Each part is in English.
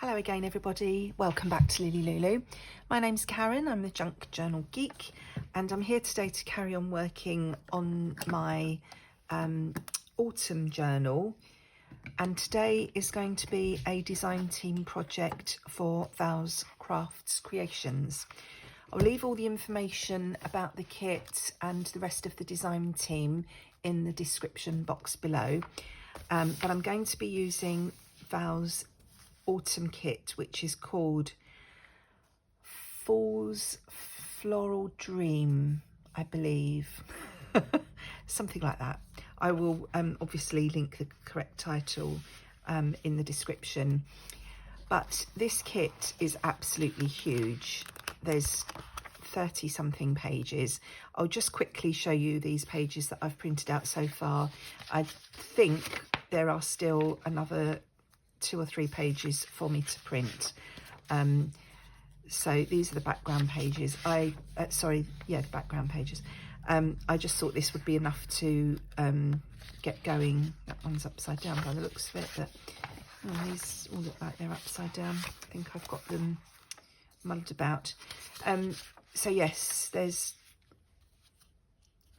Hello again everybody, welcome back to LilyLuLou. My name's Karen, I'm the Junk Journal Geek, and I'm here today to carry on working on my autumn journal, and today is going to be a design team project for Vals Crafts Creations. I'll leave all the information about the kit and the rest of the design team in the description box below, but I'm going to be using Val's autumn kit, which is called Fall Florals Dream, I believe. Something like that. I will obviously link the correct title in the description, but this kit is absolutely huge. There's 30 something pages. I'll just quickly show you these pages that I've printed out so far. I think there are still another 2 or 3 pages for me to print. So these are the background pages. The background pages. I just thought this would be enough to get going. That one's upside down by the looks of it, but these all look like they're upside down. I think I've got them muddled about. So yes, there's,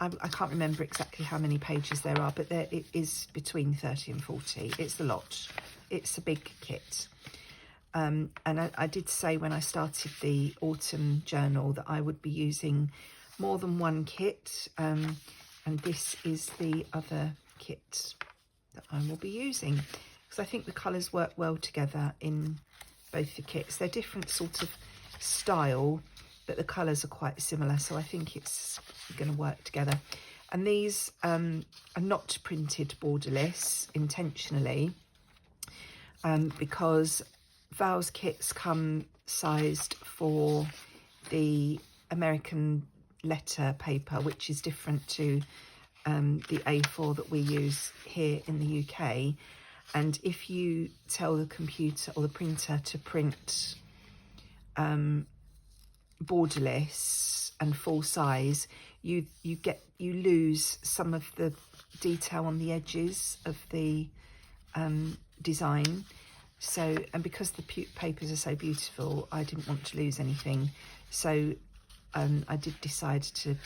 I can't remember exactly how many pages there are, but it is between 30 and 40. It's a lot. It's a big kit. And I did say when I started the autumn journal that I would be using more than one kit, and this is the other kit that I will be using, because I think the colours work well together in both the kits. They're different sort of style, but the colours are quite similar, so I think it's going to work together. And these are not printed borderless intentionally, because Val's kits come sized for the American letter paper, which is different to the A4 that we use here in the UK. And if you tell the computer or the printer to print borderless and full size, you lose some of the detail on the edges of the design. So, and because the papers are so beautiful, I didn't want to lose anything, so I did decide to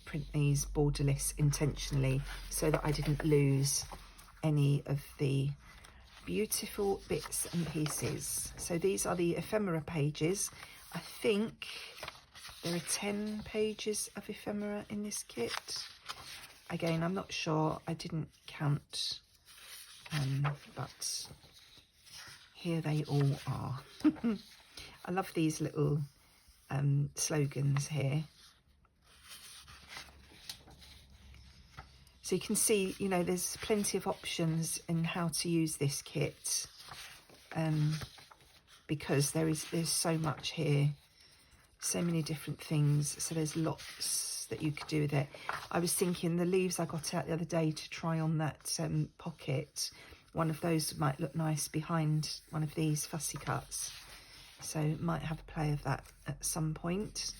print these borderless intentionally so that I didn't lose any of the beautiful bits and pieces. So these are the ephemera pages. I think there are 10 pages of ephemera in this kit. Again, I'm not sure, I didn't count, but here they all are. I love these little slogans here. So you can see, you know, there's plenty of options in how to use this kit, because there's so much here, so many different things. So there's lots that you could do with it. I was thinking the leaves I got out the other day to try on that pocket, one of those might look nice behind one of these fussy cuts. So might have a play of that at some point.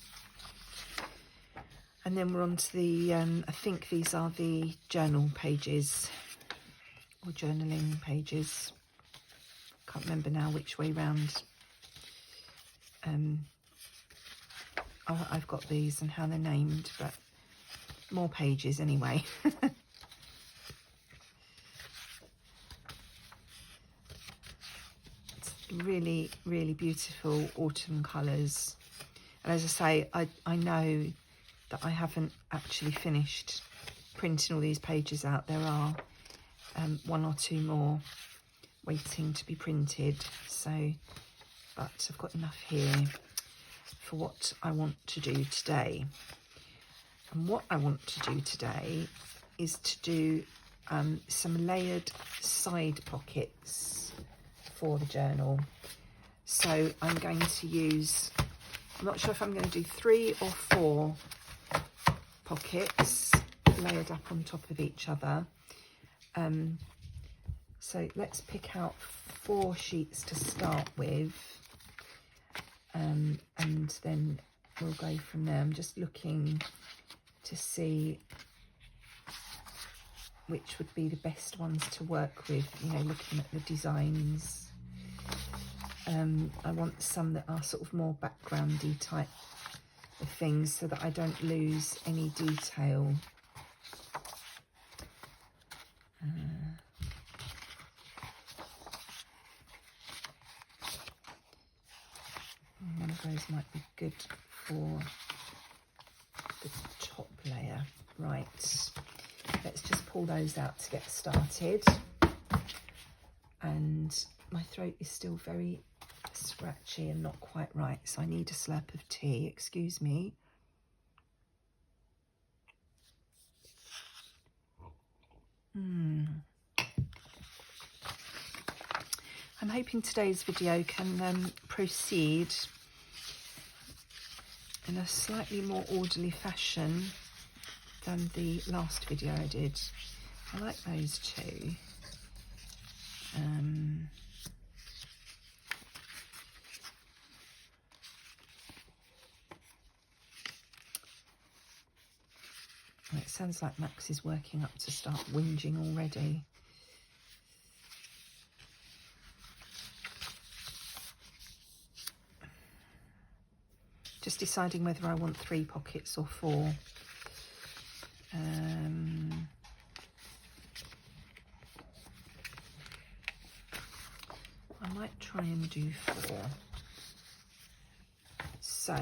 And then we're on to the, I think these are the journal pages or journaling pages. Can't remember now which way round. I've got these and how they're named, but more pages anyway. Really, really beautiful autumn colours. And as I say, I know that I haven't actually finished printing all these pages out. There are 1 or 2 more waiting to be printed. So, but I've got enough here for what I want to do today. And what I want to do today is to do some layered side pockets for the journal. So I'm going to use, I'm not sure if I'm going to do 3 or 4 pockets layered up on top of each other. So let's pick out 4 sheets to start with, and then we'll go from there. I'm just looking to see which would be the best ones to work with, you know, looking at the designs. I want some that are sort of more backgroundy type of things so that I don't lose any detail. One of those might be good for the top layer. Right, let's just pull those out to get started. And my throat is still very scratchy and not quite right, so I need a slurp of tea. Excuse me. I'm hoping today's video can proceed in a slightly more orderly fashion than the last video I did. I like those two. It sounds like Max is working up to start whinging already. Just deciding whether I want 3 pockets or 4. I might try and do 4. So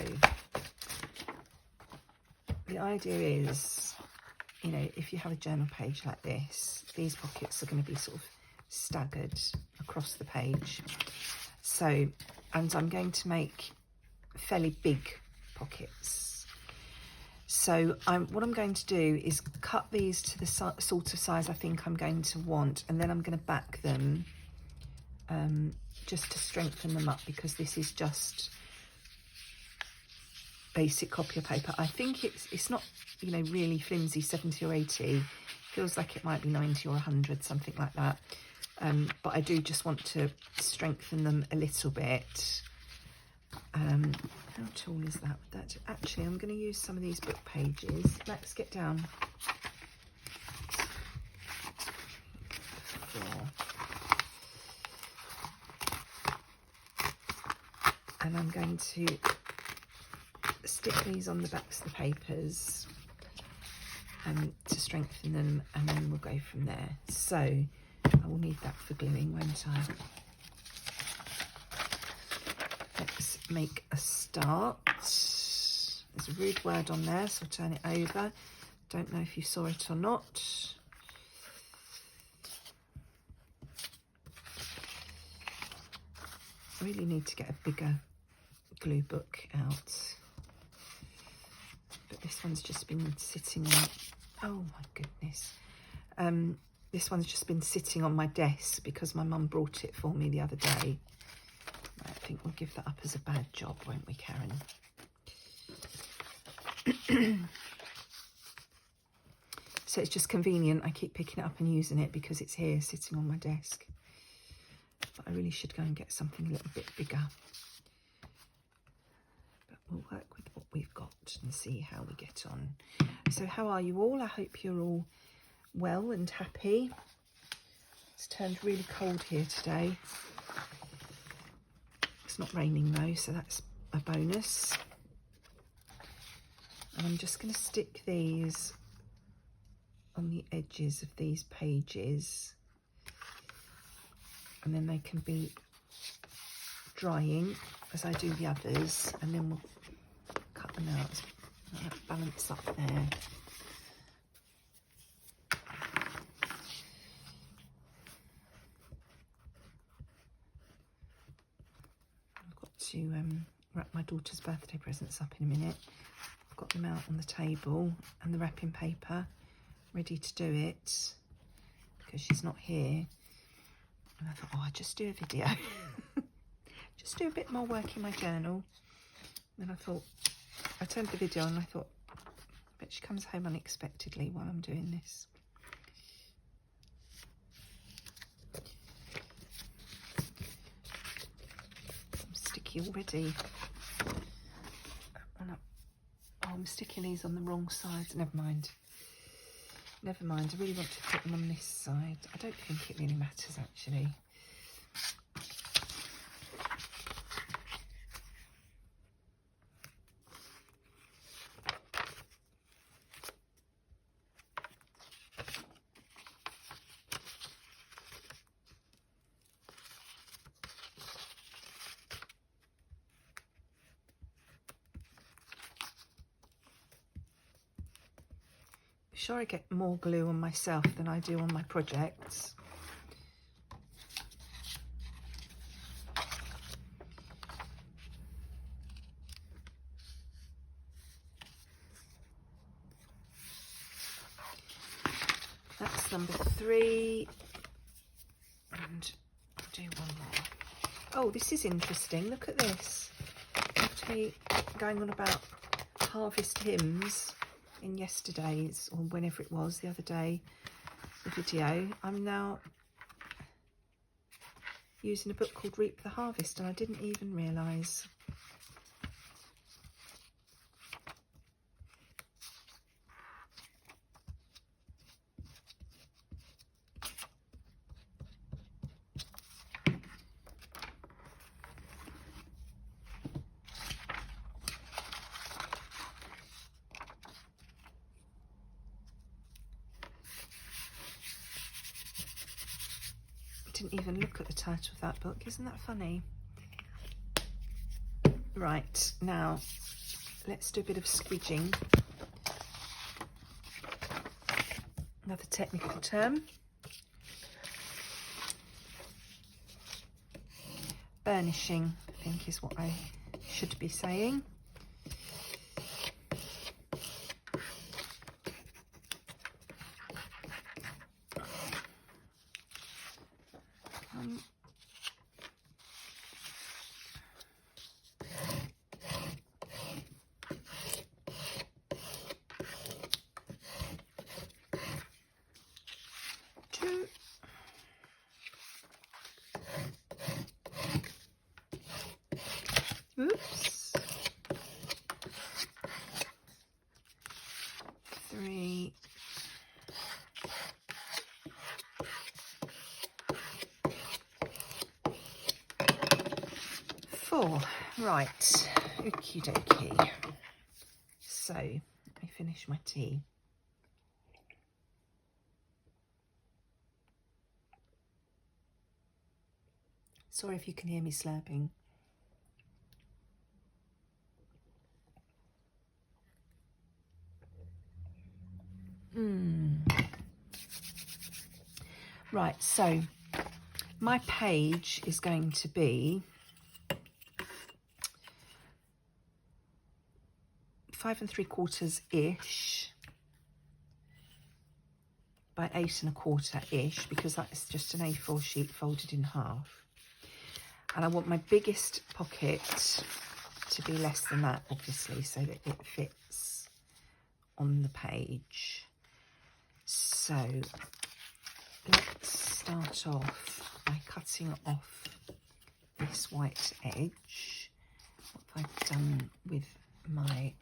the idea is, you know, if you have a journal page like this, these pockets are going to be sort of staggered across the page. So, and I'm going to make fairly big pockets. So what I'm going to do is cut these to the sort of size I think I'm going to want, and then I'm going to back them just to strengthen them up, because this is just basic copy paper. I think it's not, you know, really flimsy, 70 or 80. Feels like it might be 90 or 100, something like that. But I do just want to strengthen them a little bit. How tall is that? Actually, I'm going to use some of these book pages. Let's get down. 4. And I'm going to stick these on the backs of the papers to strengthen them, and then we'll go from there. So I will need that for gluing, won't I? Let's make a start. There's a rude word on there, so I'll turn it over. Don't know if you saw it or not. I really need to get a bigger glue book out. But this one's just been sitting on, oh my goodness. This one's just been sitting on my desk because my mum brought it for me the other day. I think we'll give that up as a bad job, won't we, Karen? So it's just convenient. I keep picking it up and using it because it's here sitting on my desk. But I really should go and get something a little bit bigger. But we'll work with what we've got and see how we get on. So how are you all? I hope you're all well and happy. It's turned really cold here today. It's not raining though, so that's a bonus. And I'm just going to stick these on the edges of these pages, and then they can be drying as I do the others, and then we'll cut them out. I'll balance up there. I've got to wrap my daughter's birthday presents up in a minute. I've got them out on the table and the wrapping paper ready to do it because she's not here. And I thought, oh, I'll just do a video. Just do a bit more work in my journal. Then I thought, I turned the video on and I thought, I bet she comes home unexpectedly while I'm doing this. I'm sticky already. Oh, I'm sticking these on the wrong side. Never mind. Never mind. I really want to put them on this side. I don't think it really matters actually. sure I get more glue on myself than I do on my projects. That's number 3, and I'll do one more. Oh, this is interesting. Look at this. After me going on about harvest hymns in yesterday's, or whenever it was, the other day, the video, I'm now using a book called Reap the Harvest, and I didn't even realise. Didn't even look at the title of that book. Isn't that funny? Right, now let's do a bit of squidging. Another technical term. Burnishing, I think, is what I should be saying. Oops. 3. 4. Right. Okie dokie. So, let me finish my tea. Sorry if you can hear me slurping. Right, so my page is going to be 5 3/4-ish by 8 1/4-ish, because that's just an A4 sheet folded in half. And I want my biggest pocket to be less than that, obviously, so that it fits on the page. So let's start off by cutting off this white edge. What have I done with my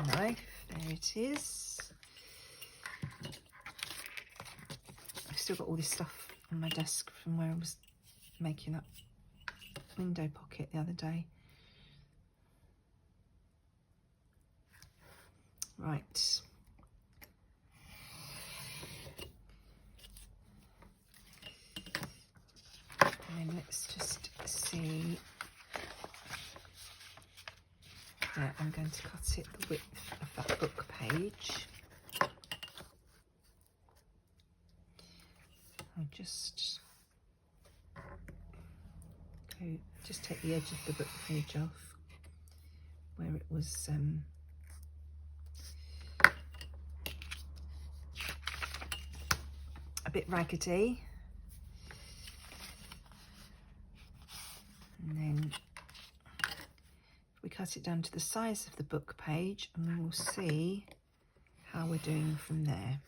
knife? There it is. I've still got all this stuff on my desk from where I was making that window pocket the other day. Right. And then let's just see. There, I'm going to cut it the width of that book page. I'll just take the edge of the book page off where it was a bit raggedy. And then we cut it down to the size of the book page, and we will see how we're doing from there.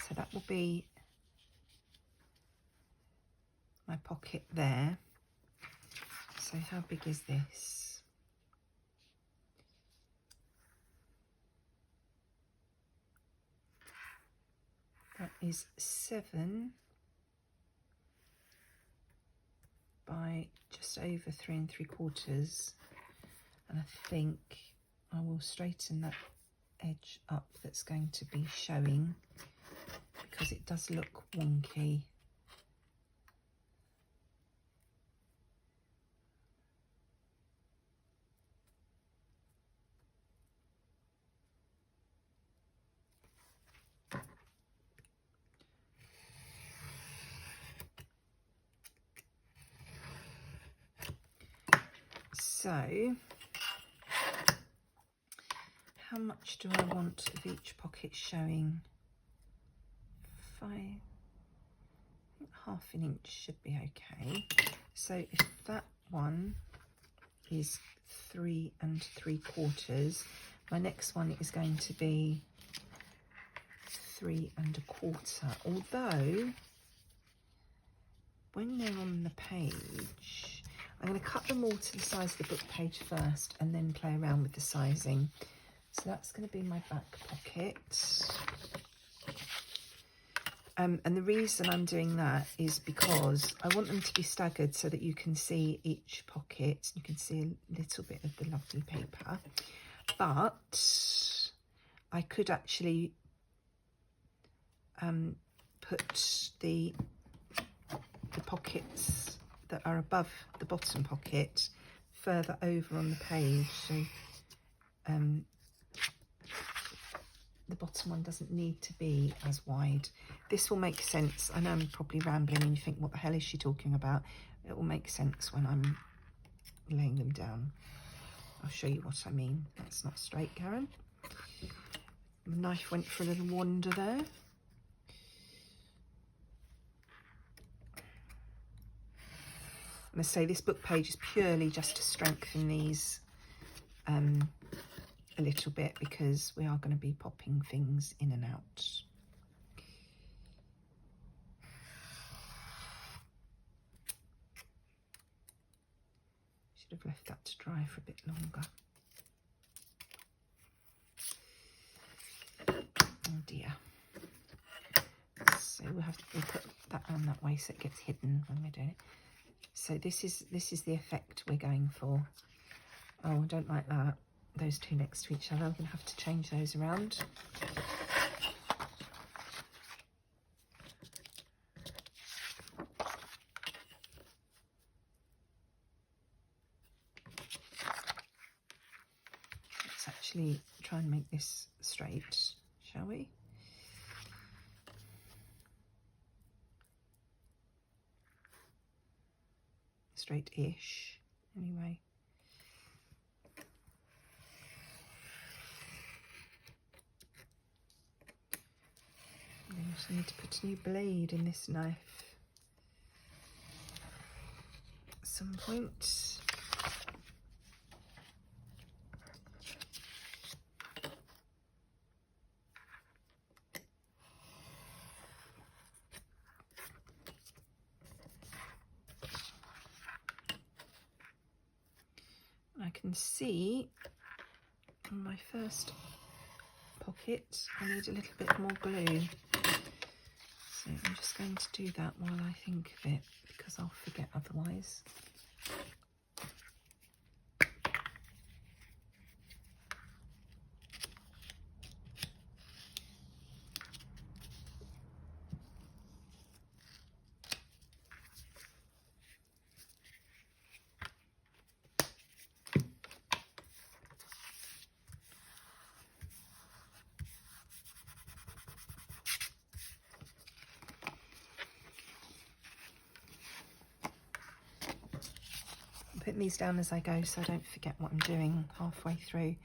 So that will be my pocket there. So how big is this? That is 7 by just over 3 3/4, and I think I will straighten that edge up that's going to be showing, because it does look wonky. So how much do I want of each pocket showing? 5, I think half an inch should be okay. So if that one is 3 3/4, my next one is going to be 3 1/4. Although when they're on the page, I'm going to cut them all to the size of the book page first and then play around with the sizing. So that's going to be my back pocket. And the reason I'm doing that is because I want them to be staggered so that you can see each pocket. You can see a little bit of the lovely paper. But I could actually put the pockets that are above the bottom pocket further over on the page. So the bottom one doesn't need to be as wide. This will make sense. I know I'm probably rambling and you think, what the hell is she talking about? It will make sense when I'm laying them down. I'll show you what I mean. That's not straight, Karen. The knife went for a little wander there. I'm going to say this book page is purely just to strengthen these a little bit, because we are going to be popping things in and out. Should have left that to dry for a bit longer. Oh dear. So we'll put that on that way so it gets hidden when we're doing it. So this is the effect we're going for. Oh, I don't like that. Those two next to each other. I'm going to have to change those around. Let's actually try and make this straight, shall we? Straight-ish, anyway. I just need to put a new blade in this knife at some point. I can see on my first pocket I need a little bit more glue. So I'm just going to do that while I think of it, because I'll forget otherwise. Putting these down as I go so I don't forget what I'm doing halfway through,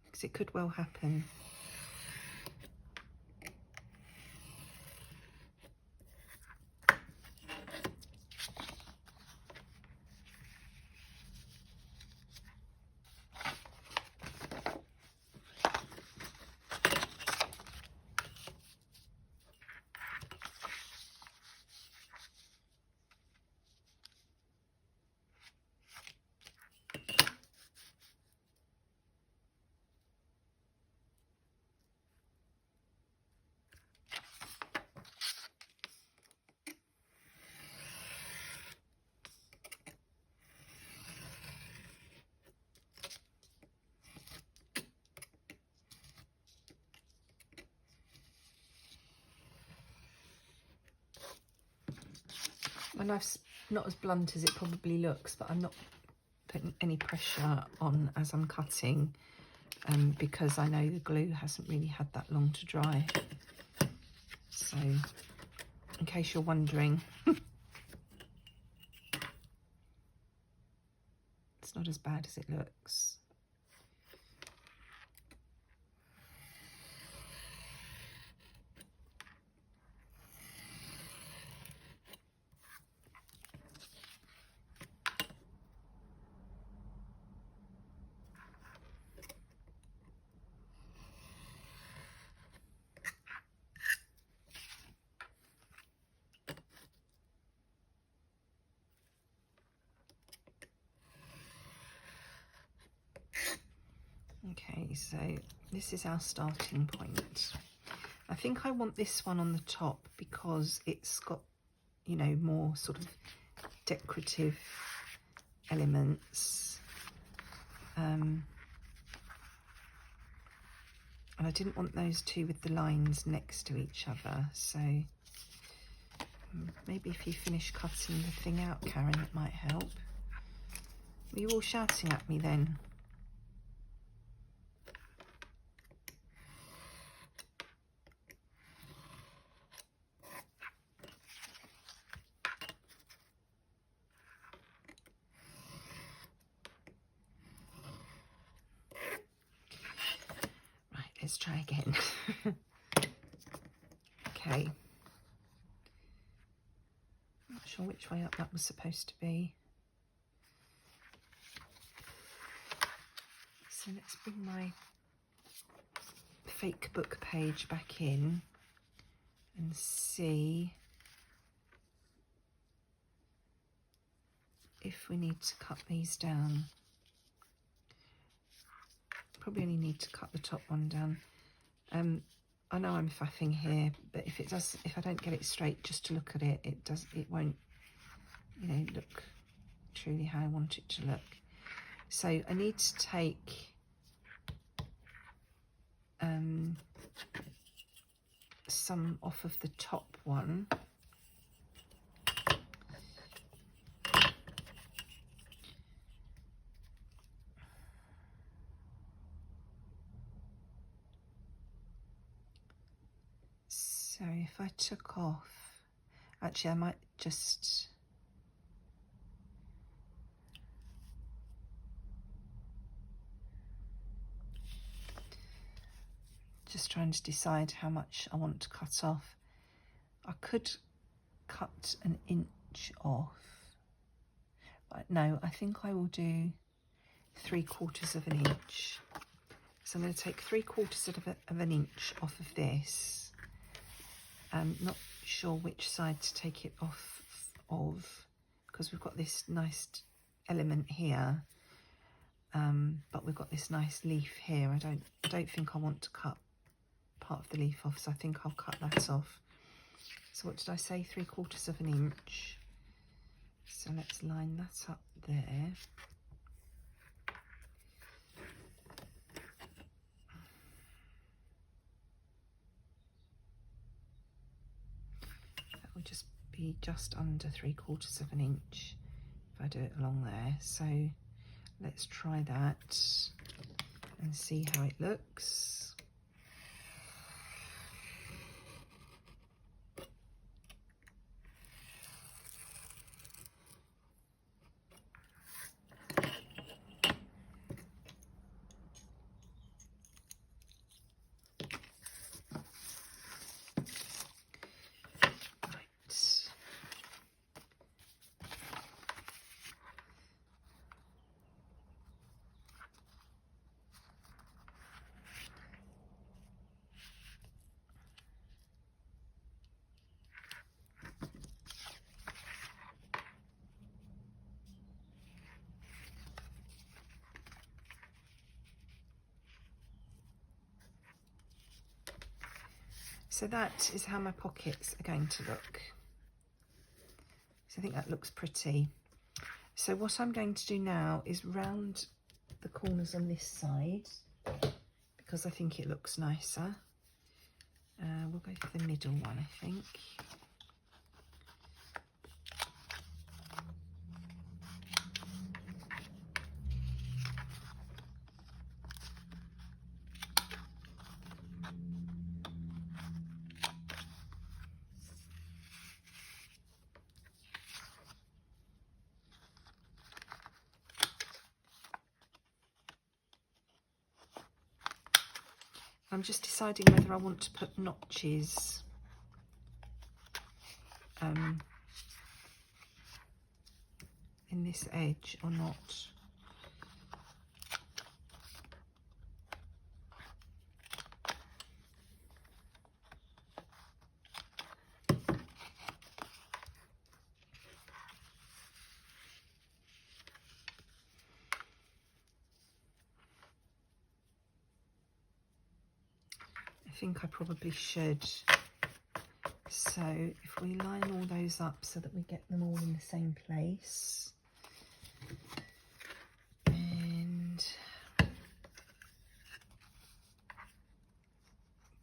because it could well happen. My knife's not as blunt as it probably looks, but I'm not putting any pressure on as I'm cutting, because I know the glue hasn't really had that long to dry. So, in case you're wondering. It's not as bad as it looks. Okay, so this is our starting point. I think I want this one on the top because it's got, you know, more sort of decorative elements. And I didn't want those two with the lines next to each other, so maybe if you finish cutting the thing out, Karen, it might help. Were you all shouting at me then? Let's try again. Okay. Not sure which way up that was supposed to be. So let's bring my fake book page back in and see if we need to cut these down. Probably only need to cut the top one down. I know I'm faffing here, but if I don't get it straight just to look at it, it won't, you know, look truly how I want it to look. So I need to take some off of the top one. So if I took off, actually I might just trying to decide how much I want to cut off. I could cut an inch off, but no, I think I will do 3/4 of an inch. So I'm going to take 3/4 of an inch off of this. I'm not sure which side to take it off of, because we've got this nice element here, but we've got this nice leaf here. I don't think I want to cut part of the leaf off, so I think I'll cut that off. So what did I say, 3/4 of an inch? So let's line that up there. That will just be just under 3/4 of an inch if I do it along there. So let's try that and see how it looks. So that is how my pockets are going to look. So I think that looks pretty. So what I'm going to do now is round the corners on this side, because I think it looks nicer. We'll go for the middle one, I think. I'm just deciding whether I want to put notches in this edge or not. I think I probably should. So if we line all those up so that we get them all in the same place, and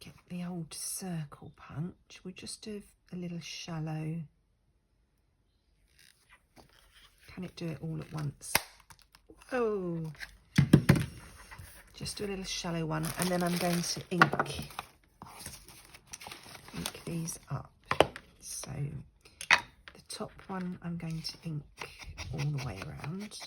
get the old circle punch, we'll just do a little shallow. Can it do it all at once? Oh, just do a little shallow one, and then I'm going to ink these up. So the top one I'm going to ink all the way around.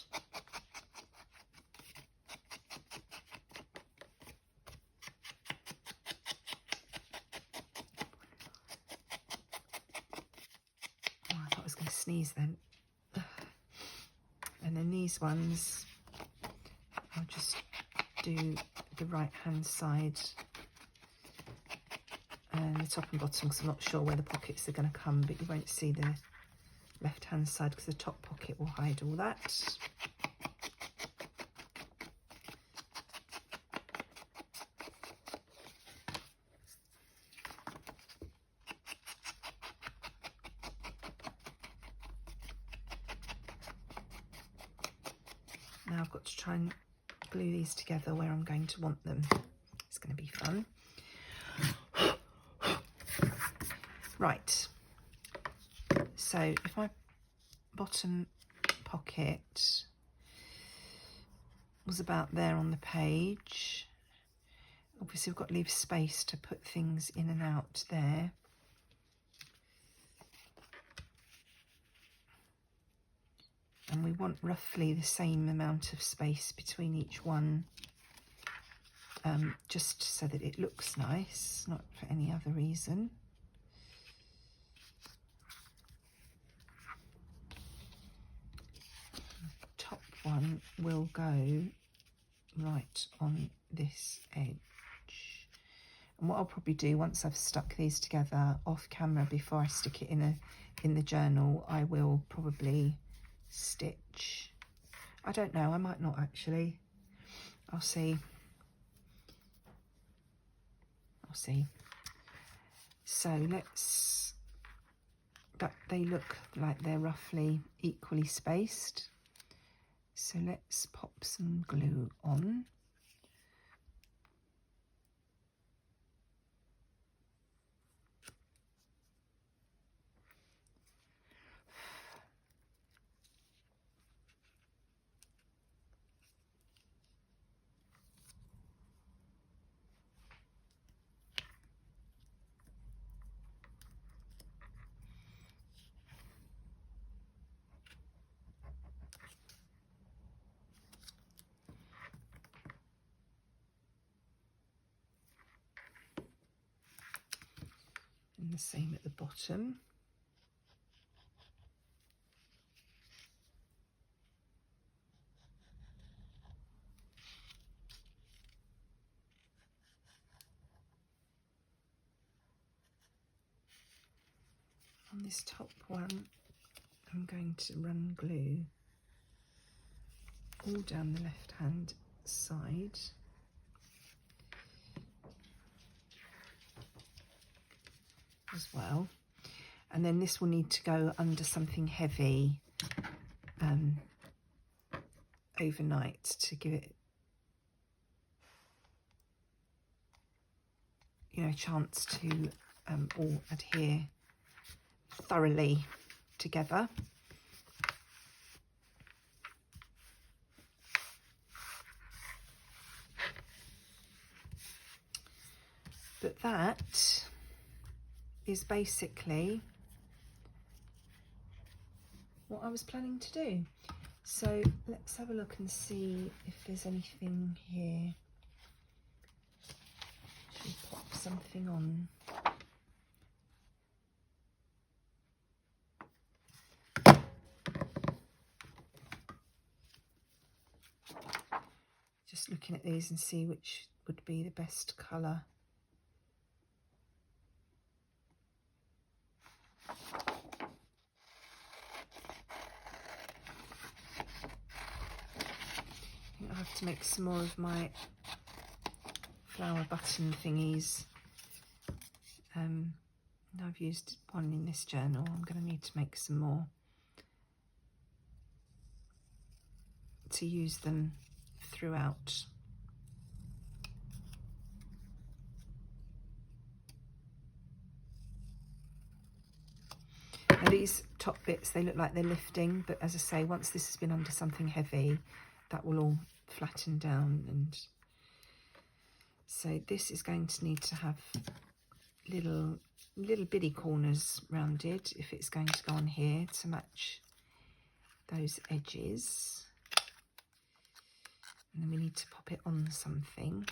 Oh, I thought I was going to sneeze then. And then these ones, I'll just do the right hand side and the top and bottom, because I'm not sure where the pockets are going to come, but you won't see the left hand side because the top pocket will hide all that. Now I've got to try and glue these together where I'm going to want them. It's going to be fun. Right, so if my bottom pocket was about there on the page, obviously we've got to leave space to put things in and out there. And we want roughly the same amount of space between each one, just so that it looks nice, not for any other reason. Top one will go right on this edge. And what I'll probably do once I've stuck these together off camera, before I stick it in the journal, I will probably stitch. I don't know, I might not actually. I'll see. So they look like they're roughly equally spaced. So let's pop some glue on. And the same at the bottom. On this top one, I'm going to run glue all down the left hand side. As well, and then this will need to go under something heavy overnight to give it, you know, a chance to all adhere thoroughly together. But that is basically what I was planning to do. So let's have a look and see if there's anything here. something on. Just looking at these and see which would be the best colour. I have to make some more of my flower button thingies. I've used one in this journal. I'm going to need to make some more to use them throughout. Now these top bits, they look like they're lifting, but as I say, once this has been under something heavy, that will all flatten down. And so this is going to need to have little bitty corners rounded if it's going to go on here to match those edges. And then we need to pop it on something.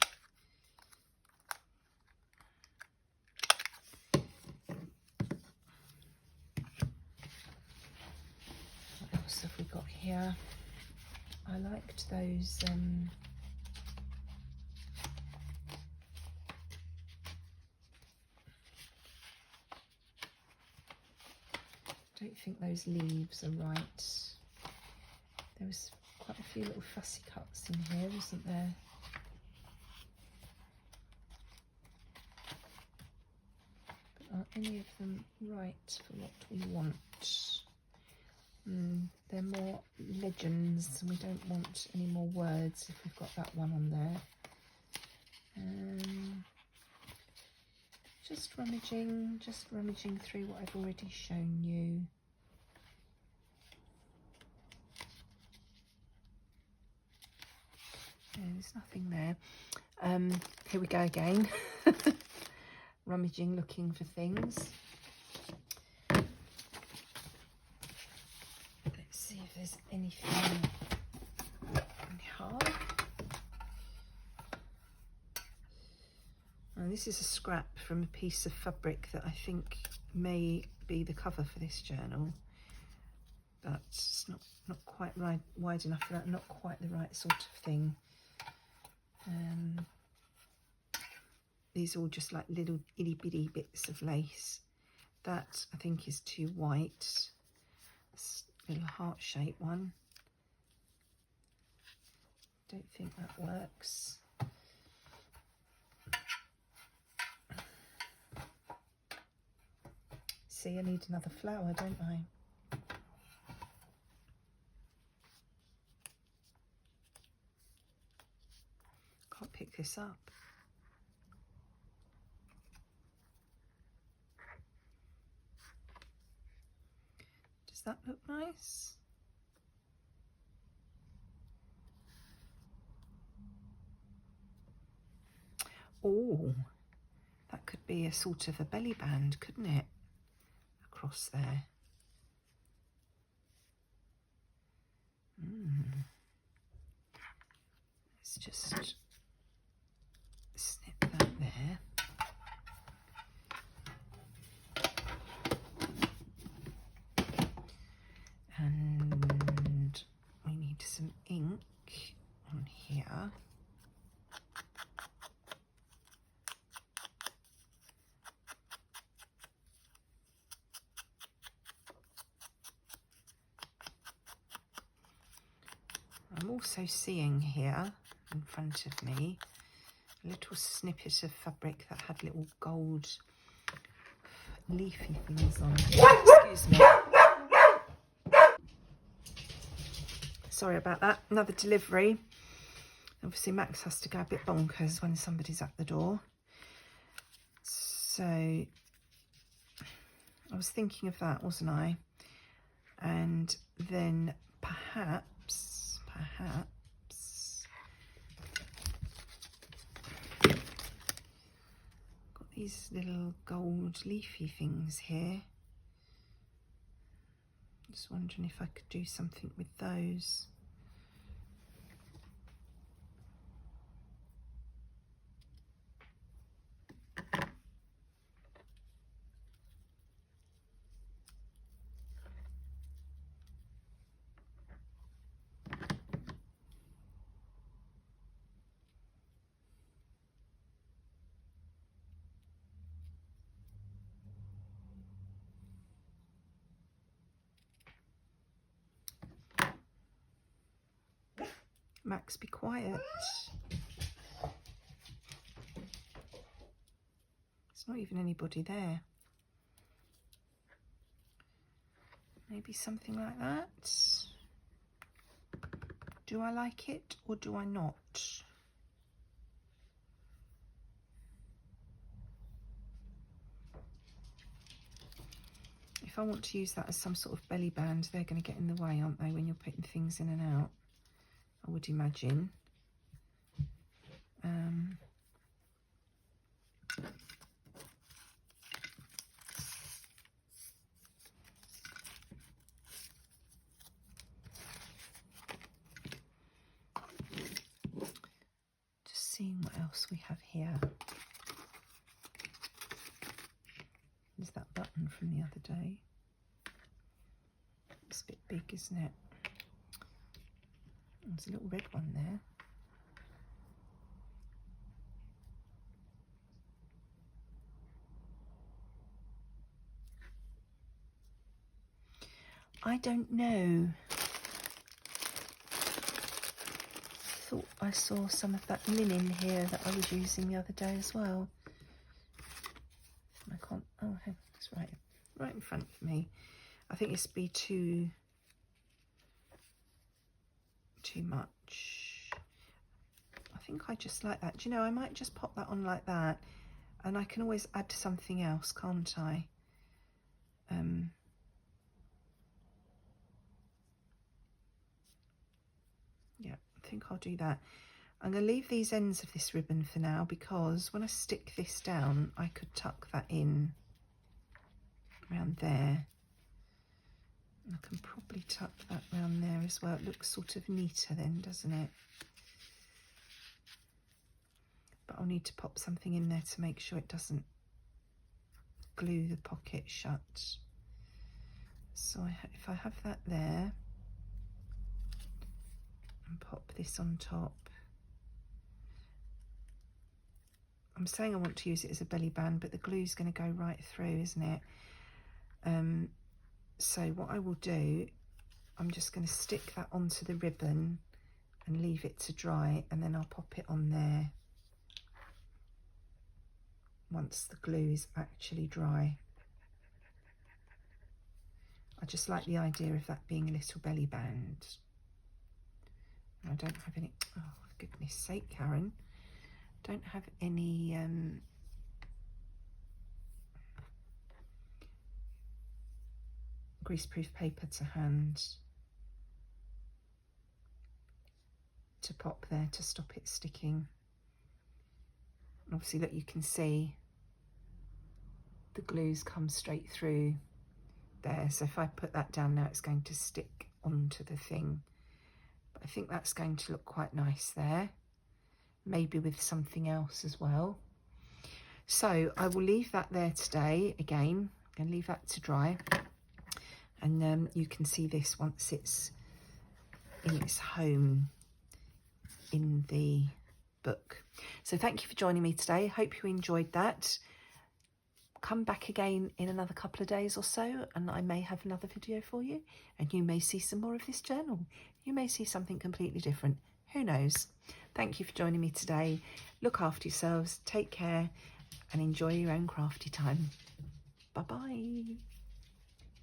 What else have we got here? I liked those I don't think those leaves are right. There was quite a few little fussy cuts in here, wasn't there? But are any of them right for what we want? They're more legends, and we don't want any more words if we've got that one on there. Just rummaging through what I've already shown you. There's nothing there. Here we go again. Rummaging, looking for things. Let's see if there's anything hard. Oh, this is a scrap from a piece of fabric that I think may be the cover for this journal, but it's not quite right, wide enough for that, not quite the right sort of thing. These are all just like little itty bitty bits of lace. That I think is too white. This little heart-shaped one. Don't think that works. See, I need another flower, don't I? Can't pick this up. Does that look nice? Oh, that could be a sort of a belly band, couldn't it? Across there. Let's just snip that there. And we need some ink on here. I'm also seeing here in front of me a little snippet of fabric that had little gold leafy things on it. Excuse me. Sorry about that. Another delivery. Obviously Max has to go a bit bonkers when somebody's at the door. So I was thinking of that, wasn't I? And then perhaps got these little gold leafy things here. Just wondering if I could do something with those. Max, be quiet. There's not even anybody there. Maybe something like that. Do I like it or do I not? If I want to use that as some sort of belly band, they're going to get in the way, aren't they, when you're putting things in and out, I would imagine. Just seeing what else we have here. There's that button from the other day. It's a bit big, isn't it? There's a little red one there. I don't know. Thought I saw some of that linen here that I was using the other day as well. I can't, oh, it's right in front of me. I think it's be too much. I think I just like that. Do you know, I might just pop that on like that, and I can always add something else, can't I? Yeah, I think I'll do that. I'm going to leave these ends of this ribbon for now, because when I stick this down, I could tuck that in around there. I can probably tuck that around there as well. It looks sort of neater then, doesn't it? But I'll need to pop something in there to make sure it doesn't glue the pocket shut. So if I have that there, and pop this on top. I'm saying I want to use it as a belly band, but the glue's going to go right through, isn't it? So what I will do, I'm just going to stick that onto the ribbon and leave it to dry, and then I'll pop it on there once the glue is actually dry. I just like the idea of that being a little belly band. I don't have any, oh for goodness sake, Karen, don't have any greaseproof paper to hand to pop there to stop it sticking. And obviously that you can see the glues come straight through there, so if I put that down now, it's going to stick onto the thing. But I think that's going to look quite nice there, maybe with something else as well. So I will leave that there today. Again, I'm going to leave that to dry, and you can see this once it's in its home in the book. So thank you for joining me today. Hope you enjoyed that. Come back again in another couple of days or so, and I may have another video for you, and you may see some more of this journal. You may see something completely different. Who knows? Thank you for joining me today. Look after yourselves, take care, and enjoy your own crafty time. Bye-bye.